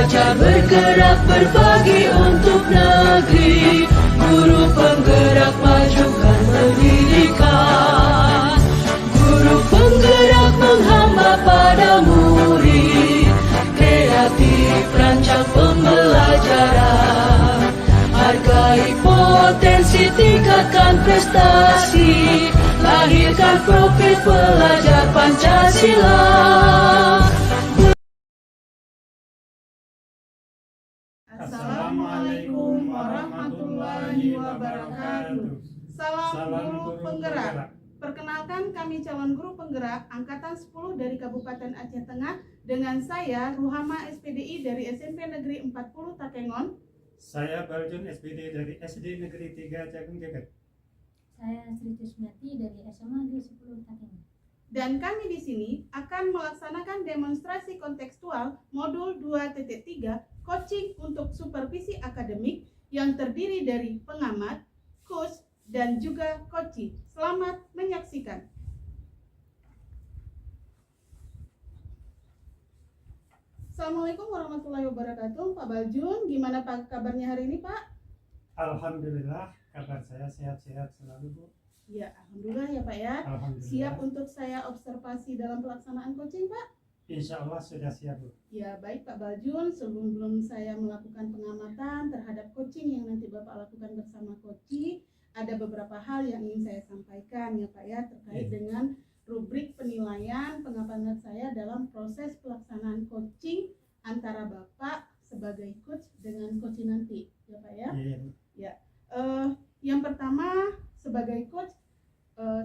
pelajar bergerak berbagi untuk negeri, guru penggerak majukan pendidikan, guru penggerak menghamba pada murid, kreatif rancang pembelajaran, hargai potensi, tingkatkan prestasi, lahirkan profil pelajar Pancasila. Assalamualaikum warahmatullahi wabarakatuh. Salam guru penggerak. Perkenalkan, kami calon guru penggerak Angkatan 10 dari Kabupaten Aceh Tengah dengan saya Ruhama SPDI dari SMP Negeri 40 Takengon. Saya Baljun SPD dari SD Negeri 3 Jagung Jagat. Saya Sri Kusmiati dari SMA Negeri 10 Takengon. Dan kami di sini akan melaksanakan demonstrasi kontekstual modul 2.3 coaching untuk supervisi akademik yang terdiri dari pengamat, coach, dan juga coaching. Selamat menyaksikan. Assalamualaikum warahmatullahi wabarakatuh. Pak Baljun, gimana Pak kabarnya hari ini Pak? Alhamdulillah, kabar saya sehat-sehat selalu, Bu. Ya, alhamdulillah ya Pak ya. Alhamdulillah. Siap untuk saya observasi dalam pelaksanaan coaching Pak? Insya Allah sudah siap, Bu. Ya, baik Pak Baljun, sebelum saya melakukan pengamatan terhadap coaching yang nanti Bapak lakukan bersama coaching, ada beberapa hal yang ingin saya sampaikan ya Pak ya, terkait dengan rubrik penilaian pengamatan saya dalam proses pelaksanaan coaching antara Bapak sebagai coach dengan coaching nanti ya Pak ya. Ya. Yang pertama, sebagai coach,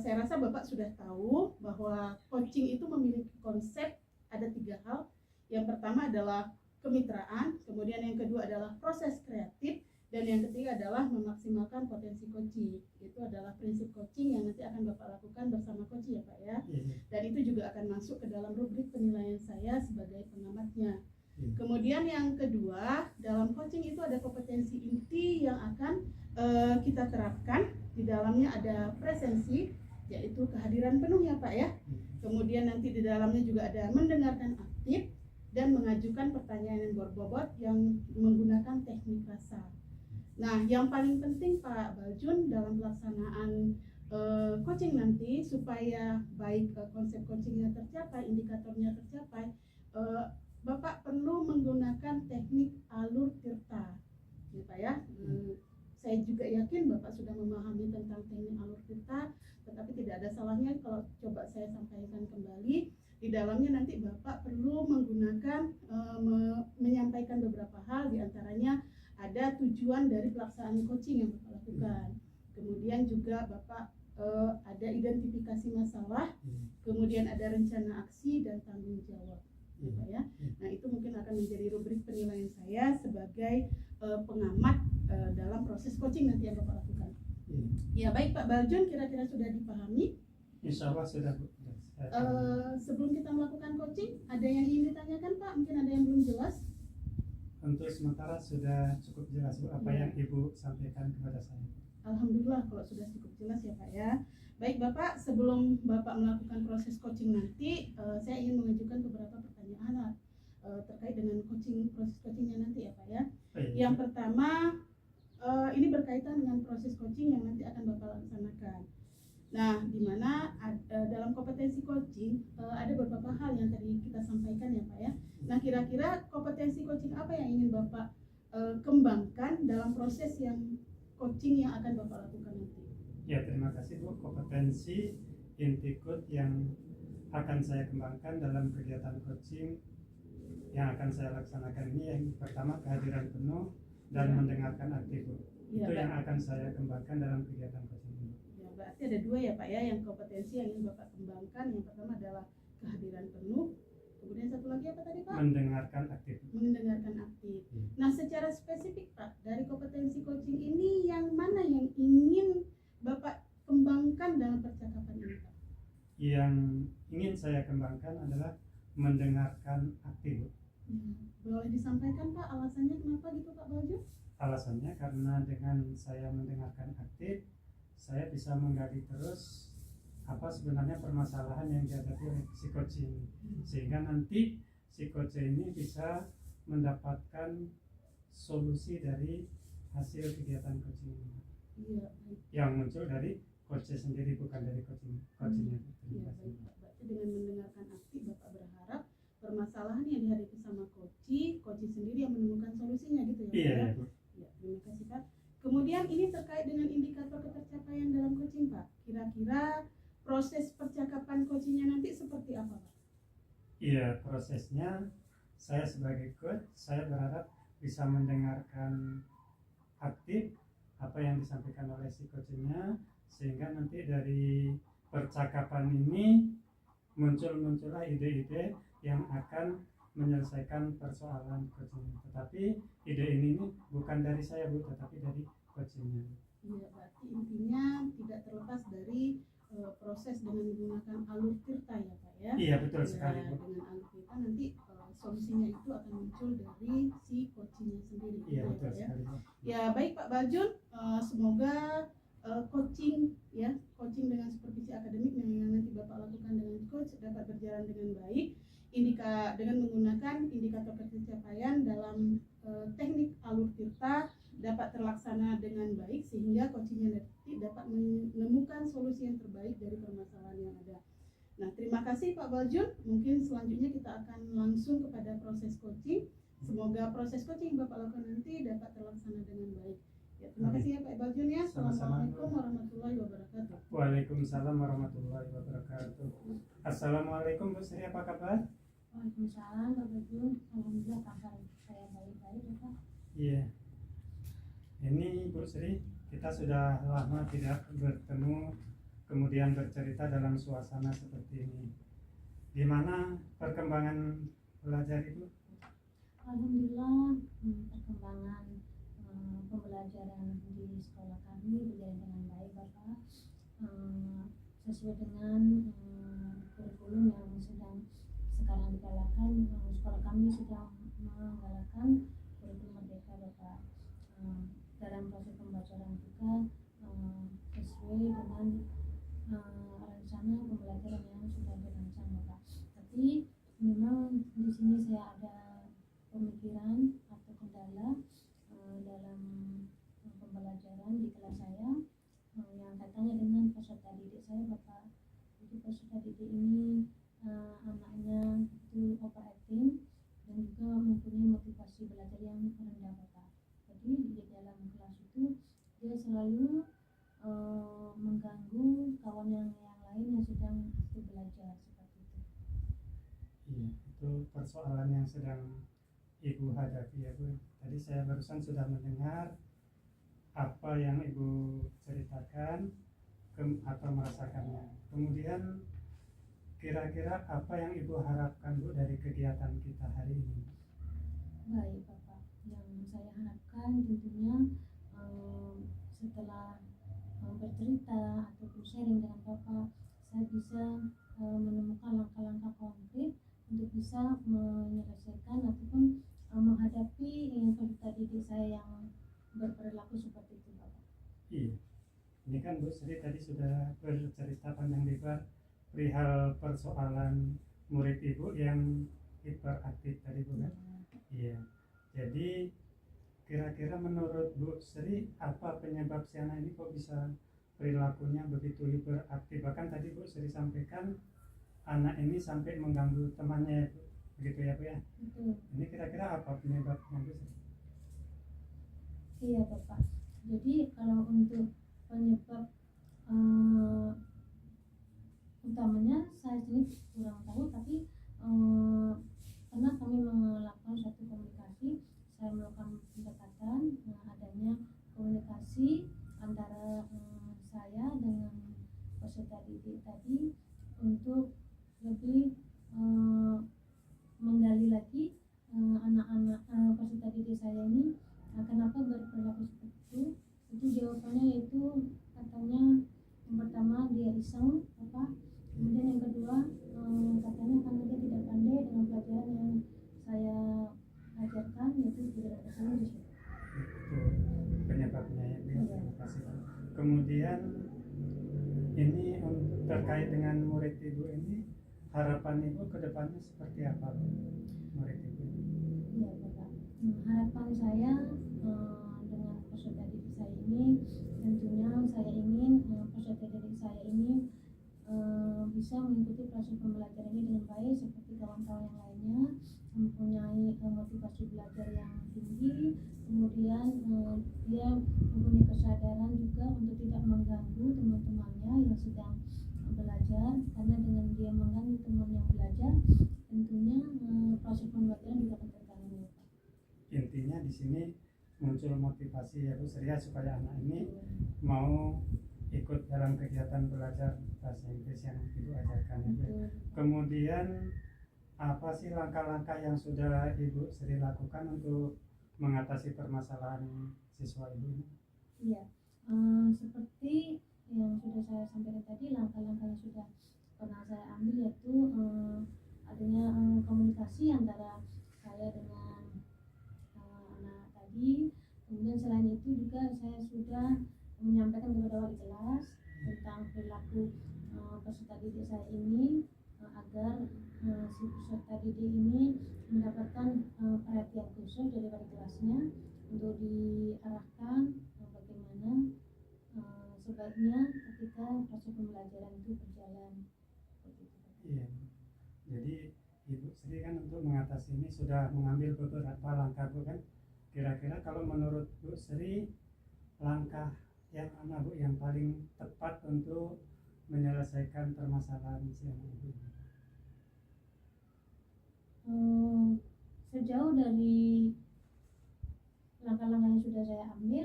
saya rasa Bapak sudah tahu bahwa coaching itu memiliki konsep, ada 3 hal. Yang pertama adalah kemitraan, kemudian yang kedua adalah proses kreatif, dan yang ketiga adalah memaksimalkan potensi coaching. Itu adalah prinsip coaching yang nanti akan Bapak lakukan bersama coaching ya Pak ya. Dan itu juga akan masuk ke dalam rubrik penilaian saya sebagai pengamatnya. Kemudian yang kedua, dalam coaching itu ada kompetensi inti yang akan kita terapkan. Di dalamnya ada presensi, yaitu kehadiran penuh ya Pak ya. Kemudian nanti di dalamnya juga ada mendengarkan aktif dan mengajukan pertanyaan yang berbobot yang menggunakan teknik rasa. Nah, yang paling penting Pak Baljun dalam pelaksanaan coaching nanti supaya baik konsep coachingnya tercapai, indikatornya tercapai, Bapak perlu menggunakan teknik alur tirta, ya Pak ya. Saya juga yakin Bapak sudah memahami tentang teknik alur tirta, tetapi tidak ada salahnya kalau coba saya sampaikan kembali. Di dalamnya nanti Bapak perlu menggunakan menyampaikan beberapa hal, diantaranya ada tujuan dari pelaksanaan coaching yang Bapak lakukan. Kemudian juga Bapak ada identifikasi masalah, kemudian ada rencana aksi dan tanggung jawab. Ya. Nah, itu mungkin akan menjadi rubrik penilaian saya sebagai pengamat dalam proses coaching nanti yang Bapak lakukan. Ya, baik Pak Baljun, kira-kira sudah dipahami? Insya Allah sudah, Bu. Sebelum kita melakukan coaching, ada yang ingin ditanyakan Pak? Mungkin ada yang belum jelas? Untuk sementara sudah cukup jelas, Bu, apa yang Ibu sampaikan kepada saya. Alhamdulillah kalau sudah cukup jelas ya Pak ya. Baik Bapak, sebelum Bapak melakukan proses coaching nanti, saya ingin mengajukan beberapa pertanyaan terkait dengan proses coachingnya nanti ya Pak ya. Yang pertama, ini berkaitan dengan proses coaching yang nanti akan Bapak laksanakan. Nah, di mana dalam kompetensi coaching ada beberapa hal yang tadi kita sampaikan ya Pak ya. Nah, kira-kira kompetensi coaching apa yang ingin Bapak kembangkan dalam proses yang coaching yang akan Bapak lakukan nanti? Ya, terima kasih Bu. Kompetensi inti coach yang akan saya kembangkan dalam kegiatan coaching yang akan saya laksanakan ini, yang pertama kehadiran penuh dan mendengarkan aktif, Bu. Itu yang akan saya kembangkan dalam kegiatan coaching ini. Ya, berarti ada 2 ya Pak ya, yang kompetensi yang ingin Bapak kembangkan. Yang pertama adalah kehadiran penuh, kemudian satu lagi apa tadi Pak? Mendengarkan aktif. Mendengarkan aktif. Nah, secara spesifik Pak, dari kompetensi coaching ini yang mana yang ingin Bapak kembangkan dalam percakapan ini Pak? Yang ingin saya kembangkan adalah mendengarkan aktif. Boleh disampaikan Pak alasannya kenapa gitu Pak Baljun? Alasannya karena dengan saya mendengarkan aktif, saya bisa menggali terus apa sebenarnya permasalahan yang dihadapi oleh si coach ini, sehingga nanti si coach ini bisa mendapatkan solusi dari hasil kegiatan coaching ini. Iya, baik. Yang muncul dari coach sendiri, bukan dari coachingnya. Iya, Terima baik, kasih. Pak. Berarti dengan mendengarkan Akti, Bapak berharap permasalahan yang dihadapi sama Koci sendiri yang menemukan solusinya gitu ya, Pak? Iya, ya? ya, Bu. Ya, terima kasih, Pak. Kemudian ini terkait dengan indikator ketercapaian dalam coaching, Pak. Kira-kira proses percakapan coachingnya nanti seperti apa, Pak? Iya, prosesnya saya sebagai coach, saya berharap bisa mendengarkan aktif apa yang disampaikan oleh si coachnya, sehingga nanti dari percakapan ini muncullah ide-ide yang akan menyelesaikan persoalan coaching. Tetapi ide ini bukan dari saya, Bu, tetapi dari coachnya. Iya, berarti intinya tidak terlepas dari proses dengan menggunakan alur tirta ya, Pak ya? Iya, betul Ya, sekali, Bu. dengan alur tirta nanti solusinya itu akan muncul dari si coachingnya sendiri. Iya, gitu ya, betul Pak ya? sekali, Bu. Ya baik Pak Baljun, semoga coaching dengan supervisi akademik yang nanti Bapak lakukan dengan coach dapat berjalan dengan baik, dengan menggunakan indikator pencapaian dalam teknik alur tirta dapat terlaksana dengan baik sehingga coachingnya nanti dapat menemukan solusi yang terbaik dari permasalahan yang ada. Nah, terima kasih Pak Baljun. Mungkin selanjutnya kita akan langsung kepada proses coaching. Semoga proses coaching Bapak lakukan nanti dapat terlaksana dengan baik. Ya, terima kasih ya Pak Baljun ya. Sama-sama. Assalamualaikum warahmatullahi wabarakatuh. Waalaikumsalam warahmatullahi wabarakatuh. Assalamualaikum Bu Sri, apa kabar? Waalaikumsalam, Pak Bajun. Alhamdulillah kabar saya baik-baik ya, Pak. Iya. Ini Bu Sri, kita sudah lama tidak bertemu, kemudian bercerita dalam suasana seperti ini. Gimana perkembangan belajar Ibu? Alhamdulillah perkembangan pembelajaran di sekolah kami berjalan dengan baik, Bapak. Sesuai dengan kurikulum yang sedang sekarang digalakan, sekolah kami sedang menggalakkan kurikulum merdeka, Bapak. Dalam proses pembelajaran juga sesuai dengan rencana pembelajaran yang sudah dirancang, Bapak. Tapi memang di sini saya ada pemikiran atau kendala dalam pembelajaran di kelas saya yang katanya dengan peserta didik saya, Bapak. Jadi peserta didik ini anaknya itu overacting dan juga mempunyai motivasi belajar yang rendah, Bapak. Jadi di dalam kelas itu dia selalu mengganggu kawan yang lain yang sedang aktif belajar seperti itu. Iya, itu persoalan yang sedang Ibu hadapi ya Bu. Tadi saya barusan sudah mendengar apa yang Ibu ceritakan atau merasakannya. Kemudian kira-kira apa yang Ibu harapkan Bu dari kegiatan kita hari ini? Baik, Bapak. Yang saya harapkan tentunya setelah bercerita ataupun sharing dengan Bapak, saya bisa menemukan langkah-langkah konkret untuk bisa menyelesaikan ataupun menghadapi peserta didik saya yang berperilaku seperti itu, Bapak. Iya, ini kan Bu Sri tadi sudah bercerita panjang lebar perihal persoalan murid Ibu yang hiperaktif tadi Bu kan? Iya, jadi kira-kira menurut Bu Sri apa penyebab si anak ini kok bisa perilakunya begitu hiperaktif? Bahkan tadi Bu Sri sampaikan anak ini sampai mengganggu temannya, begitu ya Bu ya? Betul. Ini kira-kira apa penyebabnya Bu Sri? Iya, Bapak. Jadi kalau untuk penyebab utamanya saya sendiri kurang tahu, tapi pernah kami melakukan suatu komunikasi. Saya melakukan pendekatan adanya komunikasi antara saya dengan peserta didik tadi untuk lebih menggali lagi anak-anak peserta didik saya ini kenapa berperilaku seperti itu. Itu jawabannya yaitu katanya yang pertama dia iseng, apa, kemudian yang kedua katanya karena dia tidak pandai dengan pelajaran yang saya ajarkan, yaitu tidak berhasil di situ. Itu penyebabnya ya Bu ya? Terima kasih Bu. Kemudian ini terkait dengan murid Ibu ini, harapan Ibu ke depannya seperti apa Bu? Murid Ibu? Iya, Bapak. harapan saya dengan peserta didik saya ini, tentunya saya ingin peserta didik saya ini bisa mengikuti proses pembelajaran ini dengan baik seperti kawan-kawan yang lainnya, mempunyai motivasi belajar yang tinggi, kemudian dia mempunyai kesadaran juga untuk tidak mengganggu teman-temannya yang sedang belajar, karena dengan dia mengganggu teman yang belajar tentunya proses pembelajaran juga akan terganggu. Intinya di sini muncul motivasi ya Bu Sri ya, supaya anak ini mau ikut dalam kegiatan belajar bahasa Inggris yang Ibu ajarkan ya, Bu. Kemudian apa sih langkah-langkah yang sudah Ibu Sri lakukan untuk mengatasi permasalahan siswa Ibu ini? Iya, seperti yang sudah saya sampaikan tadi, langkah-langkah yang sudah pernah saya ambil yaitu adanya komunikasi antara saya dengan anak tadi. Kemudian selain itu juga saya sudah menyampaikan kepada wali kelas tentang perilaku peserta didik saya ini, agar si peserta didik ini mendapatkan perhatian khusus dari wali kelasnya untuk diarahkan bagaimana sebaiknya ketika proses pembelajaran itu berjalan. Iya. Jadi Ibu Sri kan untuk mengatasi ini sudah mengambil beberapa langkah Bu kan. Kira-kira kalau menurut Bu Sri, langkah yang mana Bu yang paling tepat untuk menyelesaikan permasalahan si anak Ibu? Sejauh dari langkah-langkah yang sudah saya ambil,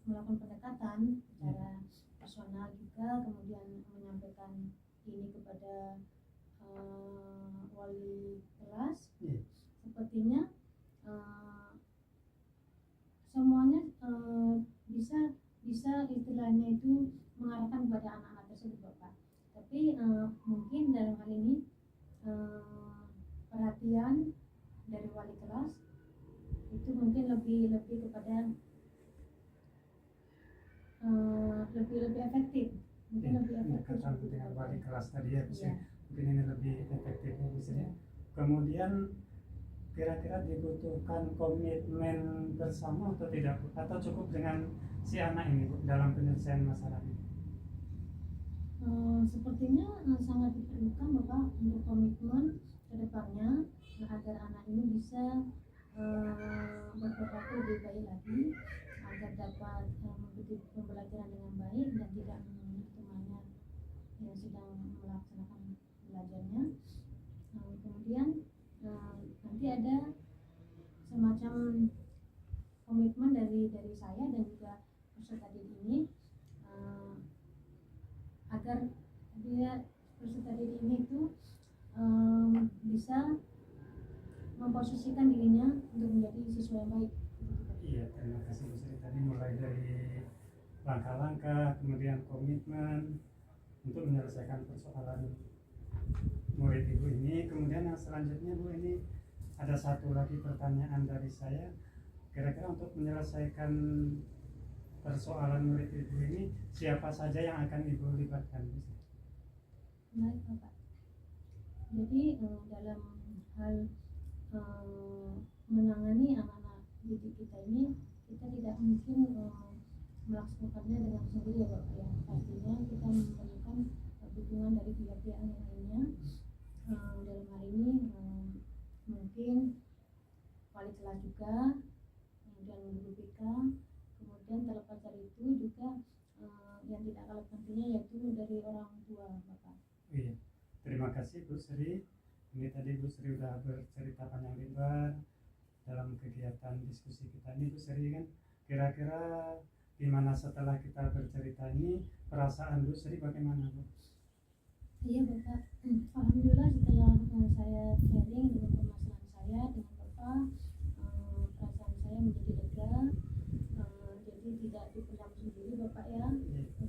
melakukan pendekatan secara personal juga, kemudian menyampaikan ini kepada wali kelas. Sepertinya semuanya bisa istilahnya itu mengarahkan kepada anak-anak tersebut Bapak. Tapi mungkin dalam hal ini perhatian dari wali kelas itu mungkin lebih kepada lebih efektif, mungkin lebih efektif dengan wali kelas tadi ya Bu Sri. Ya. Mungkin ini lebih efektif ya Bu Sri. Kemudian kira-kira dibutuhkan komitmen bersama atau tidak Bu? Atau cukup dengan si anak ini Bu dalam penyelesaian masalah ini? Sepertinya sangat diperlukan Bapak untuk komitmen ke depannya agar anak ini bisa berperilaku lebih baik lagi, agar dapat mengikuti pembelajaran dengan baik dan tidak mengganggu temannya yang sedang melaksanakan belajarnya. Kemudian nanti ada semacam komitmen dari saya dan juga peserta didik ini, agar dia peserta didik ini itu bisa memposisikan dirinya untuk menjadi siswa yang baik. Iya, terima kasih Bu Sri. Tadi mulai dari langkah-langkah, kemudian komitmen untuk menyelesaikan persoalan murid Ibu ini. Kemudian yang selanjutnya Bu, ini ada satu lagi pertanyaan dari saya. Kira-kira untuk menyelesaikan persoalan murid Ibu ini, siapa saja yang akan Ibu libatkan Bu? Baik Bapak. Jadi dalam hal menangani anak-anak didik kita ini, kita tidak mungkin melaksanakannya dengan sendiri ya Bapak ya. Pastinya kita memerlukan dukungan dari pihak-pihak yang lainnya. Dalam hal ini mungkin wali kelas juga, kemudian guru BK, kemudian terlepas dari itu juga yang tidak kalah pentingnya yaitu dari orang tua Bapak. Iya, terima kasih Bu Sri. Ini tadi Bu Sri sudah bercerita panjang lebar dalam kegiatan diskusi kita ini. Bu Sri kan kira-kira gimana setelah kita bercerita ini, perasaan Bu Sri bagaimana Bu? Iya Bapak, alhamdulillah setelah saya sharing dengan permasalahan saya dengan Bapak, perasaan saya menjadi lega. Jadi tidak dipendam sendiri Bapak ya,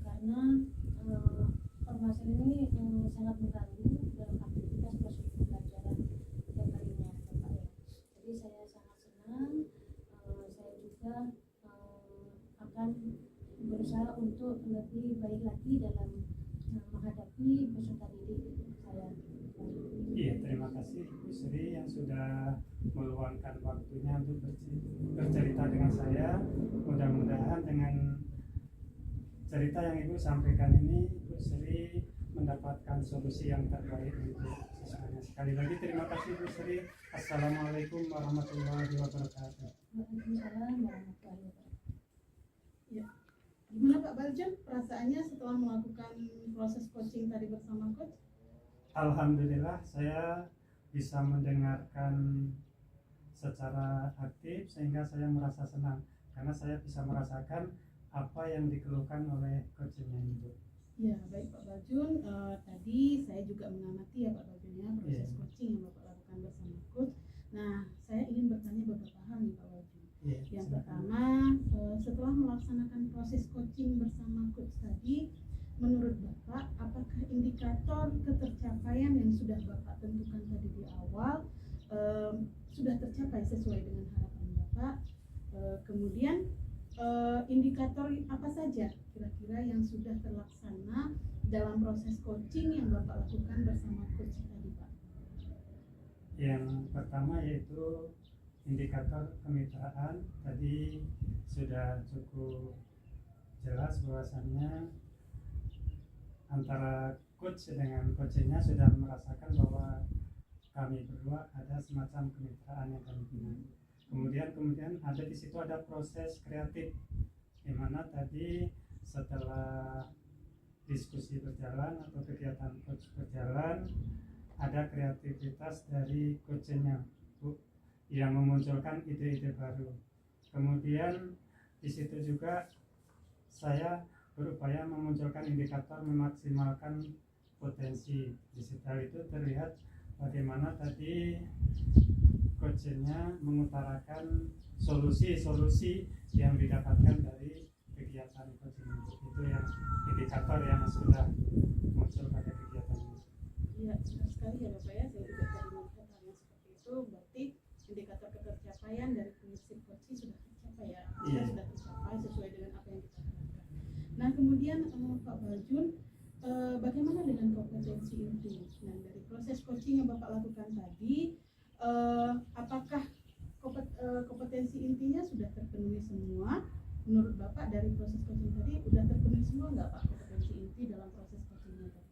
karena permasalahan ini sangat mengganggu dalam aktivitas proses pembelajaran setiap harinya Bapak ya. Jadi saya sangat senang, saya juga akan berusaha untuk lebih baik lagi dalam menghadapi peserta didik saya. Iya, terima kasih. kasih Ibu Sri yang sudah meluangkan waktunya untuk bercerita dengan saya. Mudah-mudahan dengan cerita yang Ibu sampaikan ini, Ibu Sri mendapatkan solusi yang terbaik untuk siswanya. Sekali lagi terima kasih Bu Sri. Assalamualaikum warahmatullahi wabarakatuh. Waalaikumsalam warahmatullahi wabarakatuh. Ya. Gimana Pak Baljun perasaannya setelah melakukan proses coaching tadi bersama coach? Alhamdulillah saya bisa mendengarkan secara aktif sehingga saya merasa senang karena saya bisa merasakan apa yang dikeluhkan oleh coachingnya Ibu. Ya baik Pak Baljun, tadi saya juga mengamati ya Pak Baljun ya proses coaching yang Bapak lakukan bersama coach. Nah saya ingin bertanya beberapa hal nih Pak Baljun. Yang pertama, setelah melaksanakan proses coaching bersama coach tadi, menurut Bapak, apakah indikator ketercapaian yang sudah Bapak tentukan tadi di awal sudah tercapai sesuai dengan harapan Bapak? Kemudian, indikator apa saja kira-kira yang sudah terlaksana dalam proses coaching yang Bapak lakukan bersama coach tadi, Pak? Yang pertama yaitu indikator kemitraan. Tadi sudah cukup jelas bahwasannya antara coach dengan coachnya sudah merasakan bahwa kami berdua ada semacam kemitraan yang kami bina. Kemudian ada di situ ada proses kreatif, di mana tadi setelah diskusi berjalan atau kegiatan coach berjalan, ada kreativitas dari coachnya yang memunculkan ide-ide baru. Kemudian di situ juga saya berupaya memunculkan indikator memaksimalkan potensi. Di situ itu terlihat bagaimana tadi coachnya mengutarakan solusi-solusi yang didapatkan dari kegiatan coaching itu yang indikator yang sudah muncul pada kegiatan ini. Iya, benar sekali ya Bapak ya, saya juga tadi melihat hal yang seperti itu, berarti indikator ketercapaian dari prinsip coaching sudah tercapai ya, sudah tercapai sesuai dengan apa yang kita harapkan. Nah kemudian Pak Baljun, bagaimana dengan kompetensi inti? Nah dari proses coaching yang Bapak lakukan tadi, apakah kompetensi intinya sudah terpenuhi semua? Menurut Bapak dari proses coaching tadi sudah terpenuhi semua nggak Pak kompetensi inti dalam proses coachingnya tadi?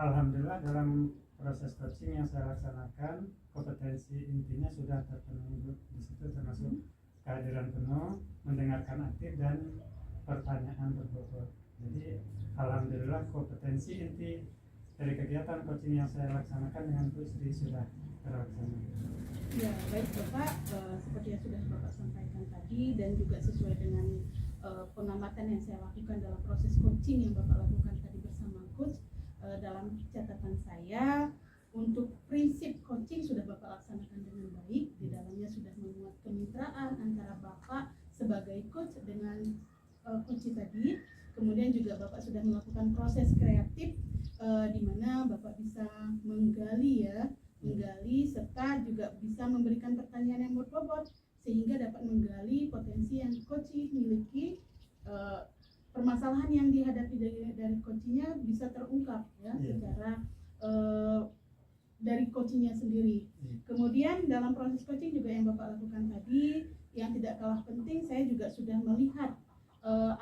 Alhamdulillah dalam proses coaching yang saya laksanakan kompetensi intinya sudah terpenuhi. Di situ termasuk kehadiran penuh, mendengarkan aktif dan pertanyaan berbobot. Jadi alhamdulillah kompetensi inti dari kegiatan coaching yang saya laksanakan dengan Bu Sri sudah terlaksana. Ya baik Bapak, seperti yang sudah Bapak sampaikan tadi dan juga sesuai dengan pengamatan yang saya lakukan dalam proses coaching yang Bapak lakukan tadi bersama coach, dalam catatan saya untuk prinsip coaching sudah Bapak laksanakan dengan baik. Di dalamnya sudah memuat kemitraan antara Bapak sebagai coach dengan coach tadi. Kemudian juga Bapak sudah melakukan proses kreatif di mana Bapak bisa menggali serta juga bisa memberikan pertanyaan yang berbobot sehingga dapat menggali potensi yang coach miliki. Permasalahan yang dihadapi dari coachnya bisa terungkap ya secara dari coachnya sendiri. Kemudian dalam proses coaching juga yang Bapak lakukan tadi, yang tidak kalah penting, saya juga sudah melihat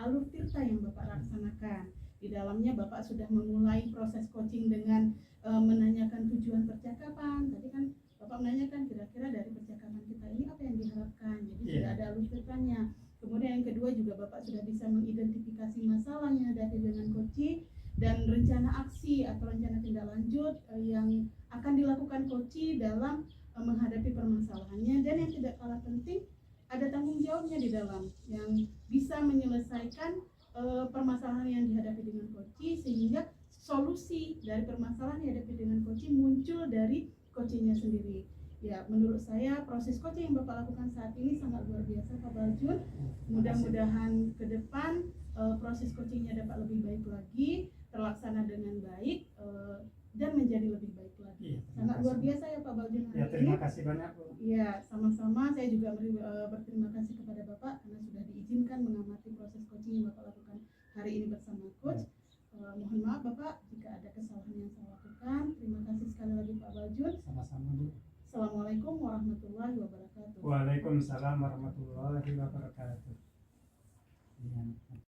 alur tirta yang Bapak laksanakan. Di dalamnya Bapak sudah memulai proses coaching dengan menanyakan tujuan percakapan. Tadi kan Bapak menanyakan kira-kira dari percakapan kita ini apa yang diharapkan. Jadi sudah ada alur tirtanya. Kemudian yang kedua juga Bapak sudah bisa mengidentifikasi masalah yang dihadapi dengan coaching dan rencana aksi atau rencana tindak lanjut yang akan dilakukan coaching dalam menghadapi permasalahannya. Dan yang tidak kalah penting, ada tanggung jawabnya di dalam yang bisa menyelesaikan permasalahan yang dihadapi dengan coaching sehingga solusi dari permasalahan yang dihadapi dengan coaching muncul dari coachingnya sendiri. Ya, menurut saya proses coaching yang Bapak lakukan saat ini sangat luar biasa Pak Baljun. Mudah-mudahan ke depan proses coachingnya dapat lebih baik lagi, terlaksana dengan baik dan menjadi lebih baik lagi. Sangat luar biasa ya Pak Baljun hari ini. Terima kasih banyak Bu. Ya, sama-sama. Saya juga berterima kasih kepada Bapak karena sudah diizinkan mengamati proses coaching yang Bapak lakukan hari ini bersama coach. Mohon maaf Bapak jika ada kesalahan yang saya lakukan. Terima kasih sekali lagi Pak Baljun. Sama-sama Bu. Waalaikumsalam warahmatullahi wabarakatuh. Iya.